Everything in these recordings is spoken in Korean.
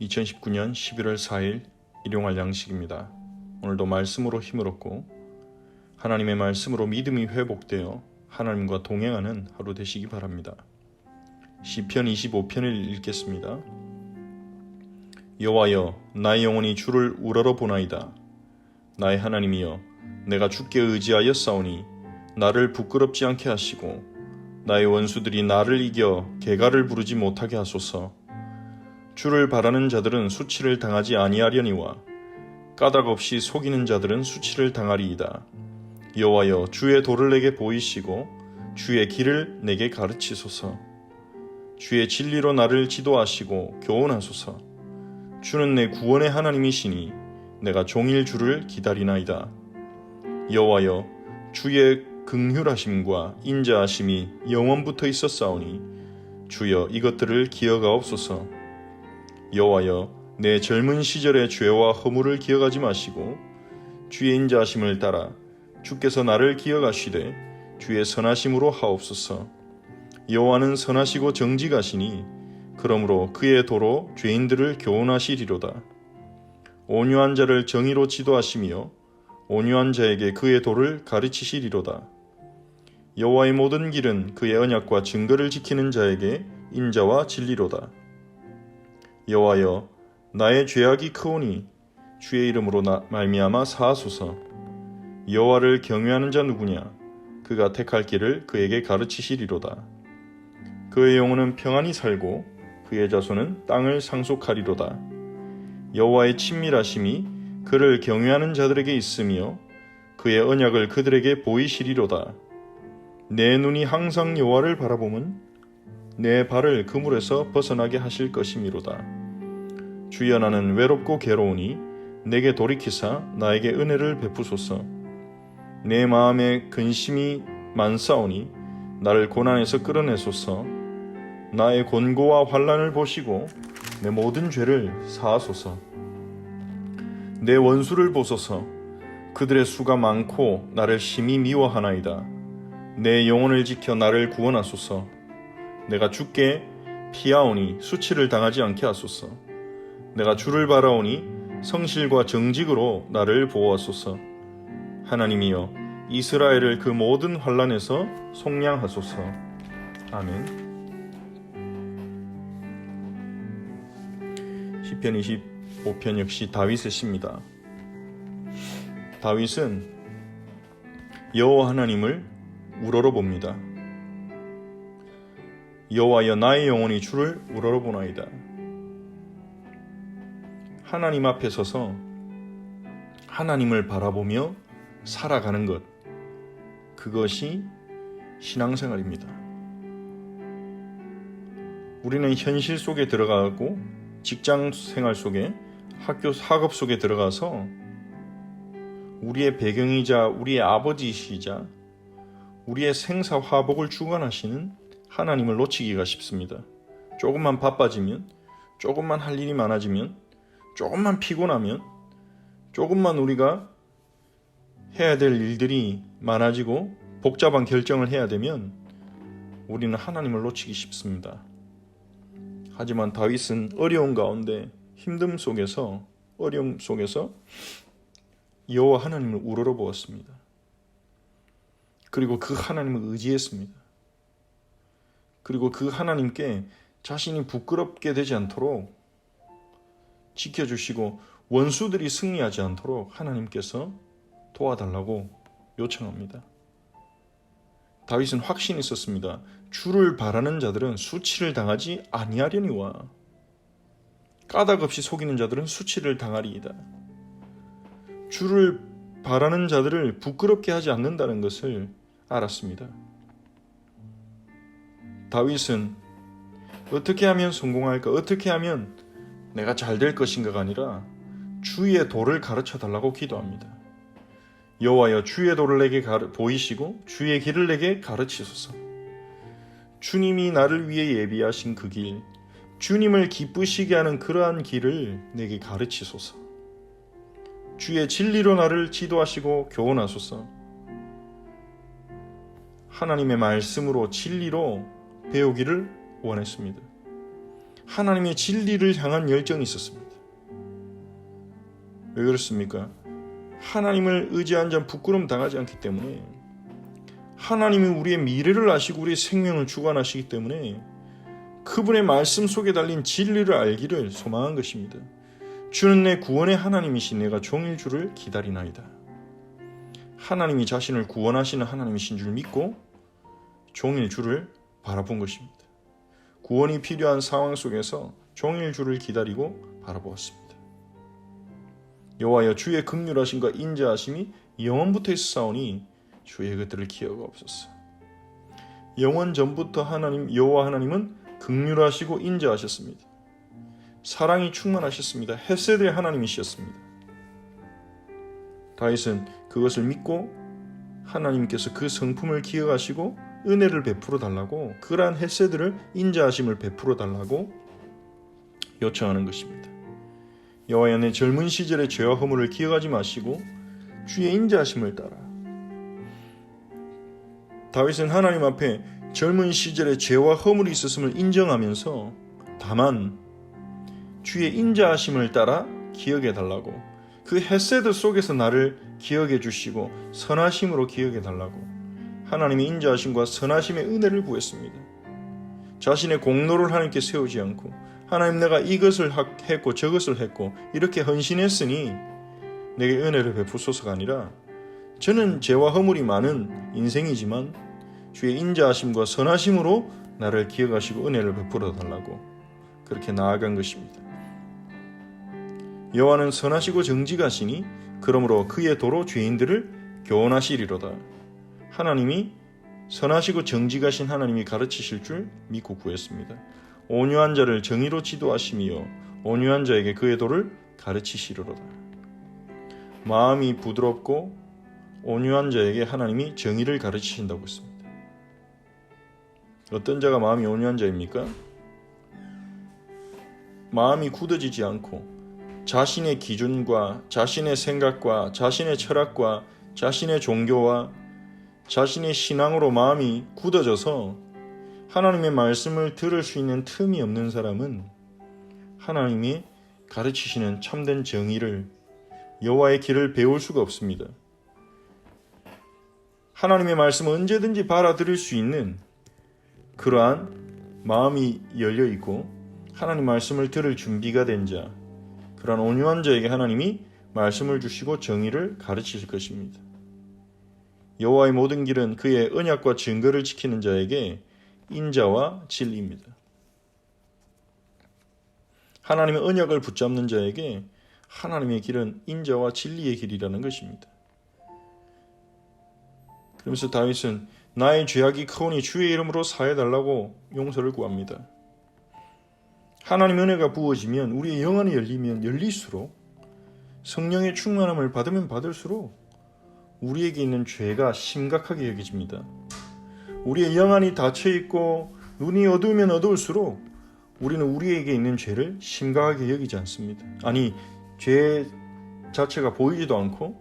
2019년 11월 4일 일용할 양식입니다. 오늘도 말씀으로 힘을 얻고 하나님의 말씀으로 믿음이 회복되어 하나님과 동행하는 하루 되시기 바랍니다. 시편 25편을 읽겠습니다. 여호와여, 나의 영혼이 주를 우러러 보나이다. 나의 하나님이여, 내가 주께 의지하여 싸우니 나를 부끄럽지 않게 하시고 나의 원수들이 나를 이겨 개가를 부르지 못하게 하소서. 주를 바라는 자들은 수치를 당하지 아니하려니와 까닭 없이 속이는 자들은 수치를 당하리이다. 여호와여, 주의 도를 내게 보이시고 주의 길을 내게 가르치소서. 주의 진리로 나를 지도하시고 교훈하소서. 주는 내 구원의 하나님이시니 내가 종일 주를 기다리나이다. 여호와여, 주의 긍휼하심과 인자하심이 영원부터 있었사오니 주여 이것들을 기억하옵소서. 여호와여, 내 젊은 시절의 죄와 허물을 기억하지 마시고 주의 인자하심을 따라 주께서 나를 기억하시되 주의 선하심으로 하옵소서. 여호와는 선하시고 정직하시니 그러므로 그의 도로 죄인들을 교훈하시리로다. 온유한 자를 정의로 지도하시며 온유한 자에게 그의 도를 가르치시리로다. 여호와의 모든 길은 그의 언약과 증거를 지키는 자에게 인자와 진리로다. 여호와여, 나의 죄악이 크오니 주의 이름으로 말미암아 사하소서. 여호와를 경외하는 자 누구냐? 그가 택할 길을 그에게 가르치시리로다. 그의 영혼은 평안히 살고 그의 자손은 땅을 상속하리로다. 여호와의 친밀하심이 그를 경외하는 자들에게 있으며 그의 언약을 그들에게 보이시리로다. 내 눈이 항상 여호와를 바라보면 내 발을 그물에서 벗어나게 하실 것이미로다. 주여, 나는 외롭고 괴로우니 내게 돌이키사 나에게 은혜를 베푸소서. 내 마음에 근심이 많사오니 나를 고난에서 끌어내소서. 나의 곤고와 환난을 보시고 내 모든 죄를 사하소서. 내 원수를 보소서. 그들의 수가 많고 나를 심히 미워하나이다. 내 영혼을 지켜 나를 구원하소서. 내가 주께 피하오니 수치를 당하지 않게 하소서. 내가 주를 바라오니 성실과 정직으로 나를 보호하소서. 하나님이여, 이스라엘을 그 모든 환난에서 속량하소서. 아멘. 시편 25편 역시 다윗의 시입니다. 다윗은 여호와 하나님을 우러러 봅니다. 여호와여, 나의 영혼이 주를 우러러 보나이다. 하나님 앞에 서서 하나님을 바라보며 살아가는 것, 그것이 신앙생활입니다. 우리는 현실 속에 들어가고 직장 생활 속에 학업 속에 들어가서 우리의 배경이자 우리의 아버지이시자 우리의 생사화복을 주관하시는 하나님을 놓치기가 쉽습니다. 조금만 바빠지면, 조금만 할 일이 많아지면, 조금만 피곤하면, 조금만 우리가 해야 될 일들이 많아지고 복잡한 결정을 해야 되면 우리는 하나님을 놓치기 쉽습니다. 하지만 다윗은 어려운 가운데 힘듦 속에서 어려움 속에서 여호와 하나님을 우러러 보았습니다. 그리고 그 하나님을 의지했습니다. 그리고 그 하나님께 자신이 부끄럽게 되지 않도록 지켜주시고 원수들이 승리하지 않도록 하나님께서 도와달라고 요청합니다. 다윗은 확신이 있었습니다. 주를 바라는 자들은 수치를 당하지 아니하려니와 까닭 없이 속이는 자들은 수치를 당하리이다. 주를 바라는 자들을 부끄럽게 하지 않는다는 것을 알았습니다. 다윗은 어떻게 하면 성공할까? 어떻게 하면 내가 잘 될 것인가가 아니라 주의 도를 가르쳐 달라고 기도합니다. 여호와여, 주의 도를 내게 보이시고 주의 길을 내게 가르치소서. 주님이 나를 위해 예비하신 그 길, 주님을 기쁘시게 하는 그러한 길을 내게 가르치소서. 주의 진리로 나를 지도하시고 교훈하소서. 하나님의 말씀으로 진리로 배우기를 원했습니다. 하나님의 진리를 향한 열정이 있었습니다. 왜 그렇습니까? 하나님을 의지한 자는 부끄러움 당하지 않기 때문에, 하나님이 우리의 미래를 아시고 우리의 생명을 주관하시기 때문에 그분의 말씀 속에 달린 진리를 알기를 소망한 것입니다. 주는 내 구원의 하나님이신 내가 종일 주를 기다리나이다. 하나님이 자신을 구원하시는 하나님이신 줄 믿고 종일 주를 바라본 것입니다. 구원이 필요한 상황 속에서 종일 주를 기다리고 바라보았습니다. 여호와여 주의 긍휼하심과 인자하심이 영원부터 있사오니 주의 것들을 기억하옵소서. 영원 전부터 여호와 하나님은 긍휼하시고 인자하셨습니다. 사랑이 충만하셨습니다. 헤세드의 하나님이셨습니다. 다윗은 그것을 믿고 하나님께서 그 성품을 기억하시고 은혜를 베풀어 달라고, 그러한 헤세드를, 인자하심을 베풀어 달라고 요청하는 것입니다. 여호와여 내 젊은 시절의 죄와 허물을 기억하지 마시고 주의 인자하심을 따라. 다윗은 하나님 앞에 젊은 시절의 죄와 허물이 있었음을 인정하면서 다만 주의 인자하심을 따라 기억해 달라고, 그 헤세드 속에서 나를 기억해 주시고 선하심으로 기억해 달라고 하나님의 인자하심과 선하심의 은혜를 구했습니다. 자신의 공로를 하나님께 세우지 않고, 하나님 내가 이것을 했고 저것을 했고 이렇게 헌신했으니 내게 은혜를 베푸소서가 아니라, 저는 죄와 허물이 많은 인생이지만 주의 인자하심과 선하심으로 나를 기억하시고 은혜를 베풀어 달라고 그렇게 나아간 것입니다. 여호와는 선하시고 정직하시니 그러므로 그의 도로 죄인들을 교훈하시리로다. 하나님이 선하시고 정직하신 하나님이 가르치실 줄 믿고 구했습니다. 온유한 자를 정의로 지도하시며 온유한 자에게 그의 도를 가르치시리로다. 마음이 부드럽고 온유한 자에게 하나님이 정의를 가르치신다고 했습니다. 어떤 자가 마음이 온유한 자입니까? 마음이 굳어지지 않고 자신의 기준과 자신의 생각과 자신의 철학과 자신의 종교와 자신의 신앙으로 마음이 굳어져서 하나님의 말씀을 들을 수 있는 틈이 없는 사람은 하나님이 가르치시는 참된 정의를, 여호와의 길을 배울 수가 없습니다. 하나님의 말씀을 언제든지 받아들일 수 있는 그러한 마음이 열려있고 하나님 말씀을 들을 준비가 된 자, 그러한 온유한 자에게 하나님이 말씀을 주시고 정의를 가르치실 것입니다. 여호와의 모든 길은 그의 언약과 증거를 지키는 자에게 인자와 진리입니다. 하나님의 언약을 붙잡는 자에게 하나님의 길은 인자와 진리의 길이라는 것입니다. 그러면서 다윗은 나의 죄악이 크오니 주의 이름으로 사해달라고 용서를 구합니다. 하나님 은혜가 부어지면, 우리의 영안이 열리면 열릴수록, 성령의 충만함을 받으면 받을수록 우리에게 있는 죄가 심각하게 여겨집니다. 우리의 영안이 닫혀있고 눈이 어두우면 어두울수록 우리는 우리에게 있는 죄를 심각하게 여기지 않습니다. 아니, 죄 자체가 보이지도 않고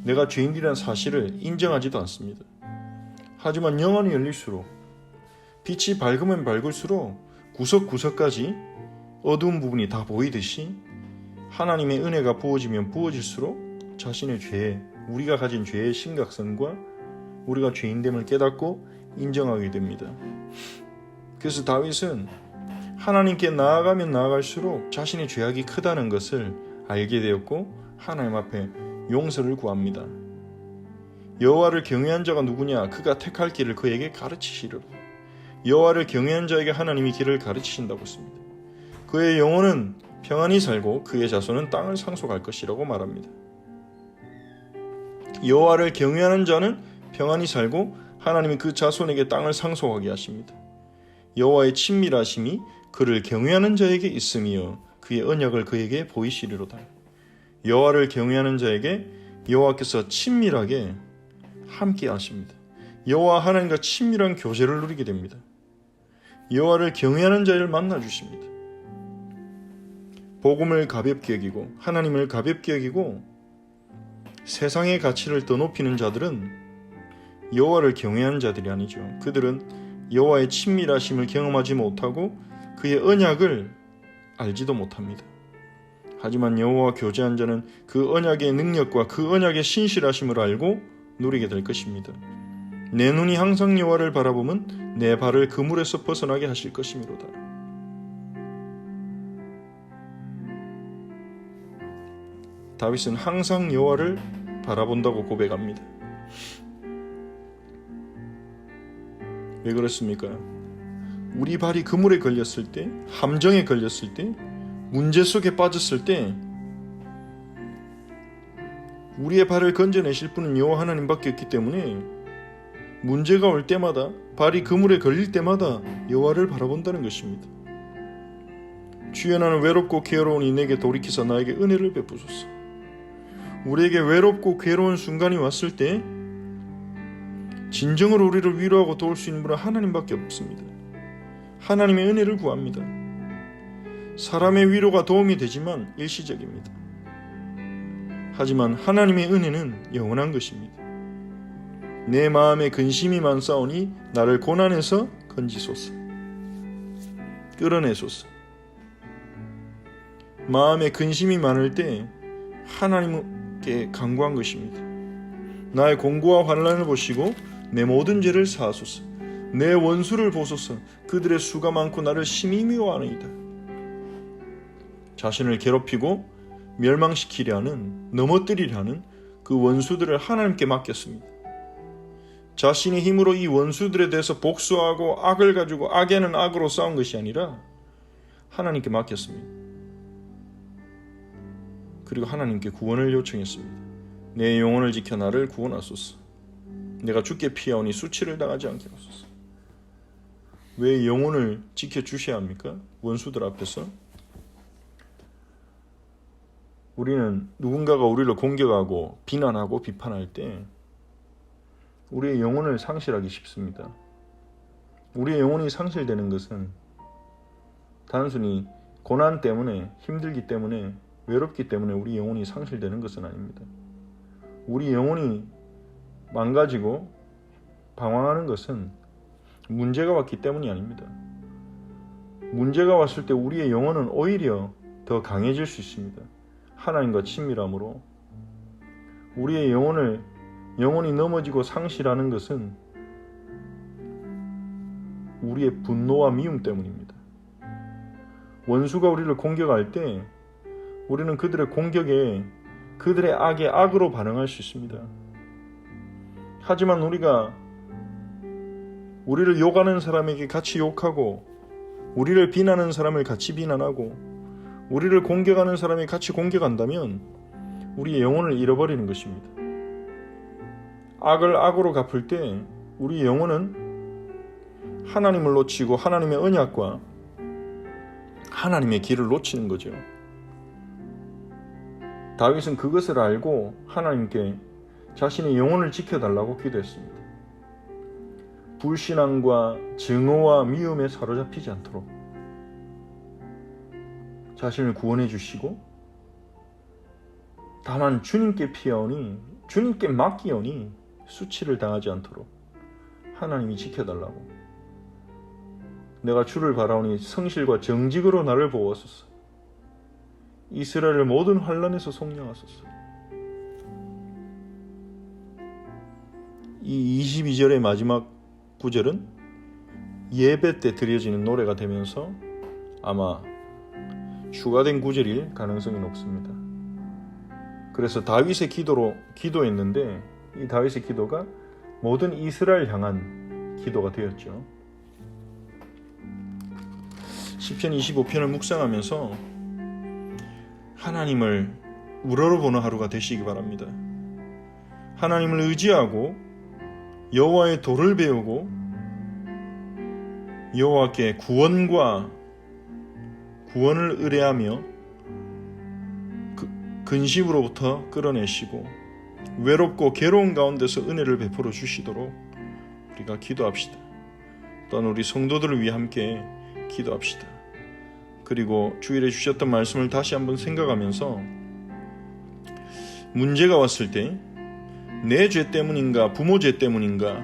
내가 죄인이라는 사실을 인정하지도 않습니다. 하지만 영안이 열릴수록, 빛이 밝으면 밝을수록 구석구석까지 어두운 부분이 다 보이듯이 하나님의 은혜가 부어지면 부어질수록 자신의 죄, 우리가 가진 죄의 심각성과 우리가 죄인됨을 깨닫고 인정하게 됩니다. 그래서 다윗은 하나님께 나아가면 나아갈수록 자신의 죄악이 크다는 것을 알게 되었고 하나님 앞에 용서를 구합니다. 여호와를 경외한 자가 누구냐? 그가 택할 길을 그에게 가르치시리로다. 여호와를 경외한 자에게 하나님이 길을 가르치신다고 했습니다. 그의 영혼은 평안히 살고 그의 자손은 땅을 상속할 것이라고 말합니다. 여호와를 경외하는 자는 평안히 살고 하나님이 그 자손에게 땅을 상속하게 하십니다. 여호와의 친밀하심이 그를 경외하는 자에게 있으며 그의 언약을 그에게 보이시리로다. 여호와를 경외하는 자에게 여호와께서 친밀하게 함께 하십니다. 여호와 하나님과 친밀한 교제를 누리게 됩니다. 여호와를 경외하는 자를 만나 주십니다. 복음을 가볍게 여기고 하나님을 가볍게 여기고 세상의 가치를 더 높이는 자들은 여호와를 경외하는 자들이 아니죠. 그들은 여호와의 친밀하심을 경험하지 못하고 그의 언약을 알지도 못합니다. 하지만 여호와와 교제한 자는 그 언약의 능력과 그 언약의 신실하심을 알고 누리게 될 것입니다. 내 눈이 항상 여호와를 바라보면 내 발을 그물에서 벗어나게 하실 것이미로다. 다윗은 항상 여호와를 바라본다고 고백합니다. 왜 그렇습니까? 우리 발이 그물에 걸렸을 때, 함정에 걸렸을 때, 문제 속에 빠졌을 때 우리의 발을 건져내실 분은 여호와 하나님밖에 없기 때문에 문제가 올 때마다, 발이 그물에 걸릴 때마다 여호와를 바라본다는 것입니다. 주여, 나는 외롭고 괴로우니 내게 돌이키사 나에게 은혜를 베푸소서. 우리에게 외롭고 괴로운 순간이 왔을 때 진정으로 우리를 위로하고 도울 수 있는 분은 하나님밖에 없습니다. 하나님의 은혜를 구합니다. 사람의 위로가 도움이 되지만 일시적입니다. 하지만 하나님의 은혜는 영원한 것입니다. 내 마음에 근심이 많사오니 나를 고난에서 건지소서. 끌어내소서. 마음에 근심이 많을 때 하나님께 간구한 것입니다. 나의 공고와 환난을 보시고 내 모든 죄를 사하소서. 내 원수를 보소서. 그들의 수가 많고 나를 심히 미워하느니라. 자신을 괴롭히고 멸망시키려 하는, 넘어뜨리려 하는 그 원수들을 하나님께 맡겼습니다. 자신의 힘으로 이 원수들에 대해서 복수하고 악을 가지고 악에는 악으로 싸운 것이 아니라 하나님께 맡겼습니다. 그리고 하나님께 구원을 요청했습니다. 내 영혼을 지켜 나를 구원하소서. 내가 죽게 피하오니 수치를 당하지 않게 하소서. 왜 영혼을 지켜주셔야 합니까? 원수들 앞에서. 우리는 누군가가 우리를 공격하고 비난하고 비판할 때 우리의 영혼을 상실하기 쉽습니다. 우리의 영혼이 상실되는 것은 단순히 고난 때문에, 힘들기 때문에, 외롭기 때문에 우리 영혼이 상실되는 것은 아닙니다. 우리 영혼이 망가지고 방황하는 것은 문제가 왔기 때문이 아닙니다. 문제가 왔을 때 우리의 영혼은 오히려 더 강해질 수 있습니다. 하나님과 친밀함으로. 우리의 영혼이 넘어지고 상실하는 것은 우리의 분노와 미움 때문입니다. 원수가 우리를 공격할 때 우리는 그들의 공격에, 그들의 악에 악으로 반응할 수 있습니다. 하지만 우리를 욕하는 사람에게 같이 욕하고, 우리를 비난하는 사람을 같이 비난하고, 우리를 공격하는 사람이 같이 공격한다면 우리의 영혼을 잃어버리는 것입니다. 악을 악으로 갚을 때 우리 영혼은 하나님을 놓치고 하나님의 언약과 하나님의 길을 놓치는 거죠. 다윗은 그것을 알고 하나님께 자신의 영혼을 지켜달라고 기도했습니다. 불신앙과 증오와 미움에 사로잡히지 않도록 자신을 구원해 주시고, 다만 주님께 피하오니, 주님께 맡기오니 수치를 당하지 않도록 하나님이 지켜달라고. 내가 주를 바라오니 성실과 정직으로 나를 보호하소서. 이스라엘을 모든 환난에서 속량하소서. 이 22절의 마지막 구절은 예배 때 드려지는 노래가 되면서 아마 추가된 구절일 가능성이 높습니다. 그래서 다윗의 기도했는데 이 다윗의 기도가 모든 이스라엘 향한 기도가 되었죠. 시편 25편을 묵상하면서 하나님을 우러러보는 하루가 되시기 바랍니다. 하나님을 의지하고 여호와의 도를 배우고 여호와께 구원을 의뢰하며 근심으로부터 끌어내시고 외롭고 괴로운 가운데서 은혜를 베풀어 주시도록 우리가 기도합시다. 또한 우리 성도들을 위해 함께 기도합시다. 그리고 주일에 주셨던 말씀을 다시 한번 생각하면서 문제가 왔을 때 내 죄 때문인가, 부모 죄 때문인가,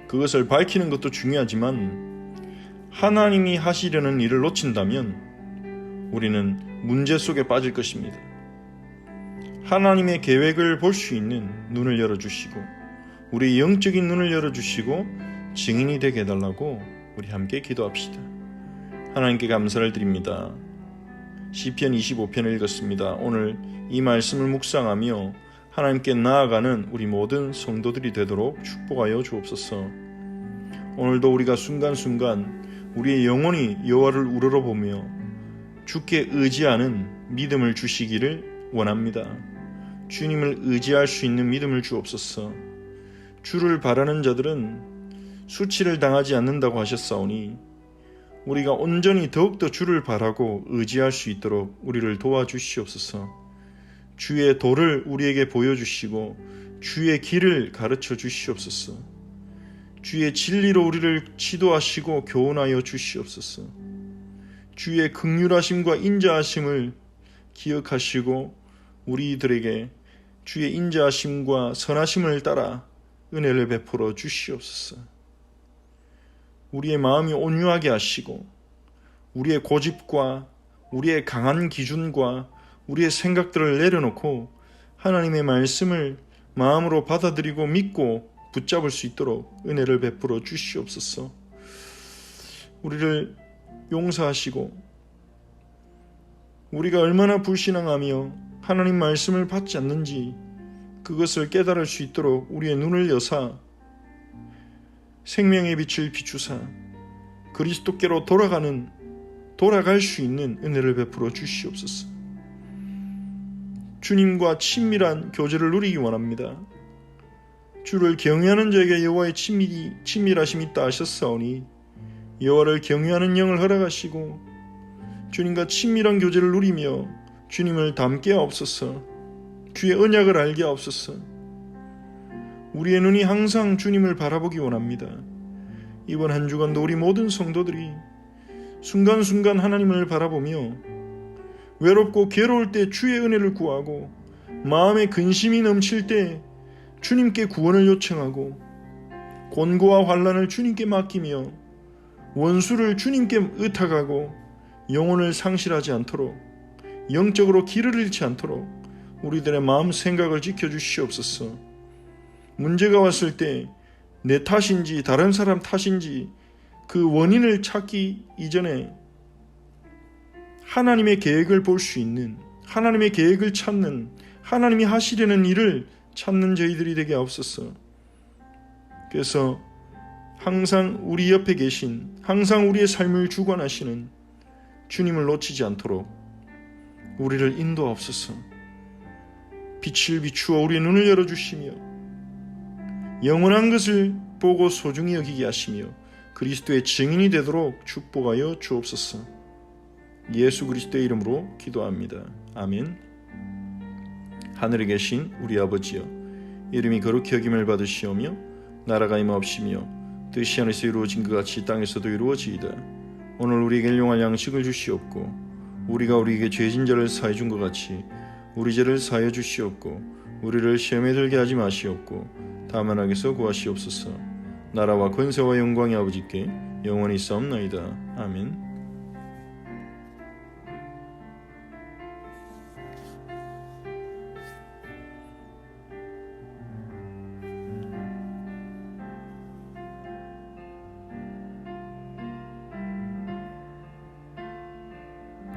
그 그것을 밝히는 것도 중요하지만 하나님이 하시려는 일을 놓친다면 우리는 문제 속에 빠질 것입니다. 하나님의 계획을 볼 수 있는 눈을 열어주시고 우리의 영적인 눈을 열어주시고 증인이 되게 해달라고 우리 함께 기도합시다. 하나님께 감사를 드립니다. 시편 25편을 읽었습니다. 오늘 이 말씀을 묵상하며 하나님께 나아가는 우리 모든 성도들이 되도록 축복하여 주옵소서. 오늘도 우리가 순간순간 우리의 영혼이 여호와를 우러러보며 주께 의지하는 믿음을 주시기를 원합니다. 주님을 의지할 수 있는 믿음을 주옵소서. 주를 바라는 자들은 수치를 당하지 않는다고 하셨사오니 우리가 온전히 더욱더 주를 바라고 의지할 수 있도록 우리를 도와주시옵소서. 주의 도를 우리에게 보여주시고 주의 길을 가르쳐 주시옵소서. 주의 진리로 우리를 지도하시고 교훈하여 주시옵소서. 주의 긍휼하심과 인자하심을 기억하시고 우리들에게 주의 인자하심과 선하심을 따라 은혜를 베풀어 주시옵소서. 우리의 마음이 온유하게 하시고 우리의 고집과 우리의 강한 기준과 우리의 생각들을 내려놓고 하나님의 말씀을 마음으로 받아들이고 믿고 붙잡을 수 있도록 은혜를 베풀어 주시옵소서. 우리를 용서하시고 우리가 얼마나 불신앙하며 하나님 말씀을 받지 않는지 그것을 깨달을 수 있도록 우리의 눈을 여사 생명의 빛을 비추사 그리스도께로 돌아갈 수 있는 은혜를 베풀어 주시옵소서. 주님과 친밀한 교제를 누리기 원합니다. 주를 경외하는 자에게 여호와의 친밀하심이 있다 하셨사오니 여호와를 경외하는 영을 허락하시고 주님과 친밀한 교제를 누리며 주님을 닮게 하옵소서. 주의 언약을 알게 하옵소서. 우리의 눈이 항상 주님을 바라보기 원합니다. 이번 한 주간도 우리 모든 성도들이 순간순간 하나님을 바라보며 외롭고 괴로울 때 주의 은혜를 구하고 마음에 근심이 넘칠 때 주님께 구원을 요청하고 곤고와 환난을 주님께 맡기며 원수를 주님께 의탁하고 영혼을 상실하지 않도록 영적으로 길을 잃지 않도록 우리들의 마음 생각을 지켜주시옵소서. 문제가 왔을 때 내 탓인지 다른 사람 탓인지 그 원인을 찾기 이전에 하나님의 계획을 볼 수 있는 하나님의 계획을 찾는 하나님이 하시려는 일을 찾는 저희들이 되게 하옵소서. 그래서 항상 우리 옆에 계신 항상 우리의 삶을 주관하시는 주님을 놓치지 않도록 우리를 인도하옵소서. 빛을 비추어 우리의 눈을 열어주시며 영원한 것을 보고 소중히 여기게 하시며 그리스도의 증인이 되도록 축복하여 주옵소서. 예수 그리스도의 이름으로 기도합니다. 아멘. 하늘에 계신 우리 아버지여, 이름이 거룩히 여김을 받으시오며 나라가 임하옵시며 뜻이 하늘에서 이루어진 것 같이 땅에서도 이루어지이다. 오늘 우리에게 일용할 양식을 주시옵고 우리가 우리에게 죄진 자를 사해 준 것 같이 우리 죄를 사하여 주시옵고 우리를 시험에 들게 하지 마시옵고 다만 악에서 구하시옵소서. 나라와 권세와 영광이 아버지께 영원히 있사옵나이다. 아멘.